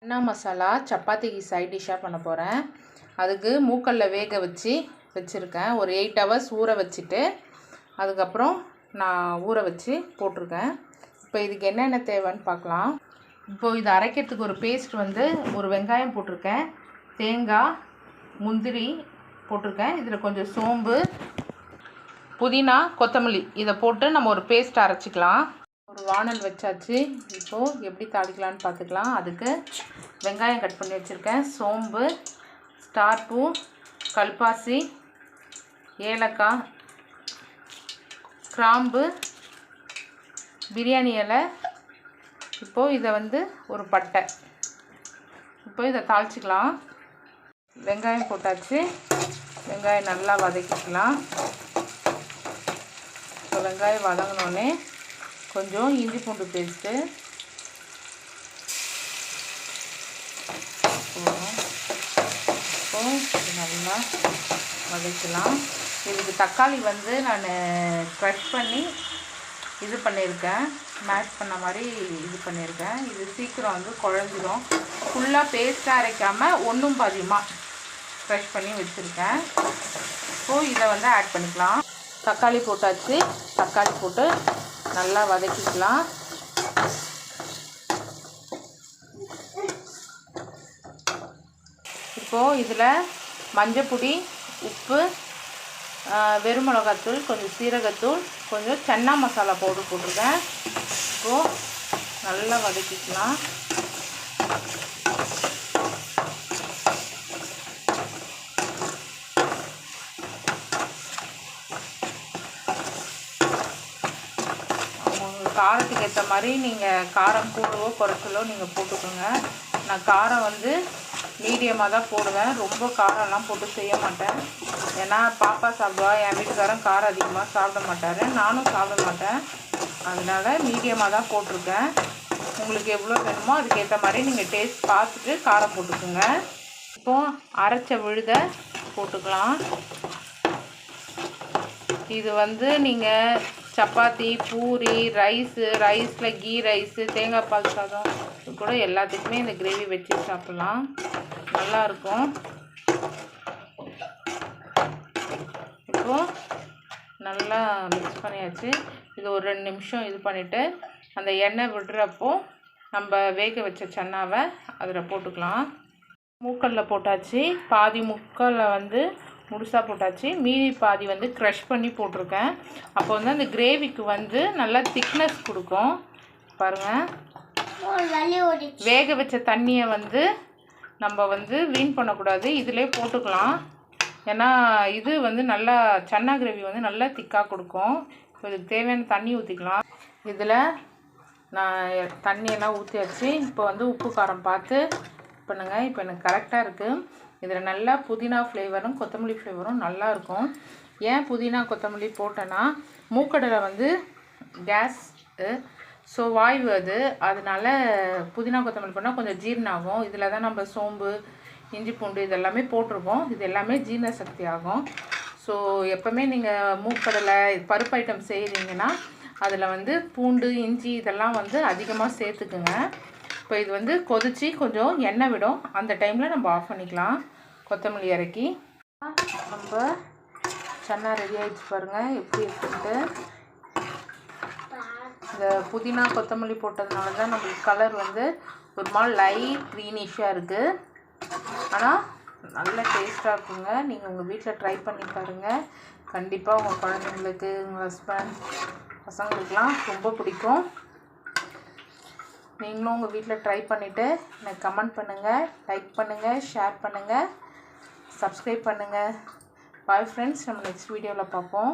சன்னா மசாலா சப்பாத்திக்கு சைட் டிஷ்ஷாக பண்ண போகிறேன். அதுக்கு மூக்கல்ல வேக வச்சுருக்கேன். ஒரு 8 hours ஊற வச்சுட்டு அதுக்கப்புறம் நான் ஊற வச்சு போட்டிருக்கேன். இப்போ இதுக்கு என்னென்ன தேவைன்னு பார்க்கலாம். இப்போது இது அரைக்கிறதுக்கு ஒரு பேஸ்ட் ஒரு வெங்காயம் போட்டிருக்கேன், தேங்காய், முந்திரி போட்டிருக்கேன். இதில் கொஞ்சம் சோம்பு, புதினா, கொத்தமல்லி இதை போட்டு நம்ம ஒரு பேஸ்ட் அரைச்சிக்கலாம். ஒரு வானல் வச்சாச்சு. இப்போது எப்படி தாளிக்கலான்னு பார்த்துக்கலாம். அதுக்கு வெங்காயம் கட் பண்ணி வச்சுருக்கேன், சோம்பு, ஸ்டார் பூ, கல்பாசி, ஏலக்காய், கிராம்பு, பிரியாணி இலை. இப்போது இதை ஒரு பட்டை. இப்போ இதை தாளிச்சிக்கலாம். வெங்காயம் போட்டாச்சு. வெங்காயம் நல்லா வதக்கிக்கலாம். இப்போ வெங்காயம் வதங்கினோடனே கொஞ்சம் இஞ்சி பூண்டு பேஸ்ட்டு இப்போ நல்லா வதக்கலாம். இதுக்கு தக்காளி நான் க்ரஷ் பண்ணி இது பண்ணியிருக்கேன், மேஷ் பண்ண மாதிரி இது பண்ணியிருக்கேன். இது சீக்கிரம் குழஞ்சிடும். ஃபுல்லாக பேஸ்ட்டாக அரைக்காமல் ஒன்றும் பாதியமாக க்ரஷ் பண்ணி வச்சுருக்கேன். ஸோ இதை ஆட் பண்ணிக்கலாம். தக்காளி போட்டாச்சு. தக்காளி போட்டு நல்லா வதக்கிக்கலாம். இப்போது இதில் மஞ்சப்பொடி, உப்பு, வெறும் மிளகாத்தூள், கொஞ்சம் சீரகத்தூள், கொஞ்சம் சன்னா மசாலா பவுடர் போட்டிருக்கேன். இப்போது நல்லா வதக்கிக்கலாம். காரத்துக்கு ஏற்ற மாதிரி நீங்கள் காரம் கூடவோ குறைச்சலோ நீங்கள் போட்டுக்கோங்க. நான் காரம் மீடியமாக தான் போடுவேன், ரொம்ப காரம்லாம் போட்டு செய்ய மாட்டேன். ஏன்னா பாப்பா சாப்பிடுவா, என் வீட்டுக்காரன் காரம் அதிகமாக சாப்பிட மாட்டார், நானும் சாப்பிட மாட்டேன். அதனால் மீடியமாக தான் போட்டிருக்கேன். உங்களுக்கு எவ்வளோ வேணுமோ அதுக்கேற்ற மாதிரி நீங்கள் டேஸ்ட் பார்த்துட்டு காரம் போட்டுக்கோங்க. இப்போது அரைச்ச விழுதை போட்டுக்கலாம். இது நீங்கள் சப்பாத்தி, பூரி, ரைஸில் கீ ரைஸு, தேங்காய் பால் சாதம் இது கூட எல்லாத்துக்குமே இந்த கிரேவி வச்சு சாப்பிட்லாம், நல்லாயிருக்கும். இப்போது நல்லா மிக்ஸ் பண்ணியாச்சு. இது ஒரு 2 நிமிஷம் இது பண்ணிவிட்டு அந்த எண்ணெய் விடுறப்போ நம்ம வேக வச்ச சன்னாவை அதில் போட்டுக்கலாம். மூக்கல்ல போட்டாச்சு. பாதி முக்கல்ல முழுசாக போட்டாச்சு. மீதி பாதி க்ரஷ் பண்ணி போட்டிருக்கேன். அப்போ அந்த கிரேவிக்கு நல்லா திக்னஸ் கொடுக்கும். பாருங்கள், வேக வச்ச தண்ணியை நம்ம வீண் பண்ணக்கூடாது, இதிலே போட்டுக்கலாம். ஏன்னா இது நல்லா சன்னா கிரேவி நல்லா திக்காக கொடுக்கும். இப்போ இதுக்கு தேவையான தண்ணி ஊற்றிக்கலாம். இதில் நான் தண்ணியெல்லாம் ஊற்றியாச்சு. இப்போ உப்பு காரம் பார்த்து பண்ணுங்கள். இப்போ எனக்கு கரெக்டாக இருக்குது. இதில் நல்லா புதினா ஃப்ளேவரும் கொத்தமல்லி ஃப்ளேவரும் நல்லாயிருக்கும். ஏன் புதினா கொத்தமல்லி போட்டேன்னா, மூக்கடலை கேஸ், ஸோ வாய்வு அதனால புதினா கொத்தமல்லி போட்டால் கொஞ்சம் ஜீரணம் ஆகும். இதில் தான் நம்ம சோம்பு, இஞ்சி பூண்டு இதெல்லாமே போட்டிருக்கோம். இது எல்லாமே ஜீரண சக்தி ஆகும். ஸோ எப்போவுமே நீங்கள் மூக்கடலை பருப்பு ஐட்டம் செய்கிறீங்கன்னா அதில் பூண்டு, இஞ்சி இதெல்லாம் அதிகமாக சேர்த்துக்குங்க. இப்போ இது கொதித்து கொஞ்சம் எண்ணெய் விடும். அந்த டைமில் நம்ம ஆஃப் பண்ணிக்கலாம். கொத்தமல்லி இறக்கி நம்ம சன்னா ரெடி ஆகிடுச்சு. பாருங்கள் எப்படி இருக்குன்ட்டு. இந்த புதினா கொத்தமல்லி போட்டதுனால தான் நம்மளுக்கு கலர் ஒரு மாதிரி லைட் க்ரீனிஷாக இருக்குது. ஆனால் நல்ல டேஸ்ட்டாக இருக்குங்க. நீங்கள் உங்கள் வீட்டில் ட்ரை பண்ணி பாருங்கள். கண்டிப்பாக உங்கள் குழந்தைங்களுக்கு, உங்கள் ஹஸ்பண்ட், பசங்களுக்கெலாம் ரொம்ப பிடிக்கும். நீங்களும் உங்கள் வீட்டில் ட்ரை பண்ணிவிட்டு எனக்கு கமெண்ட் பண்ணுங்கள், லைக் பண்ணுங்கள், ஷேர் பண்ணுங்கள், சப்ஸ்கிரைப் பண்ணுங்கள். பாய் ஃப்ரெண்ட்ஸ், நம்ம நெக்ஸ்ட் வீடியோவில் பார்ப்போம்.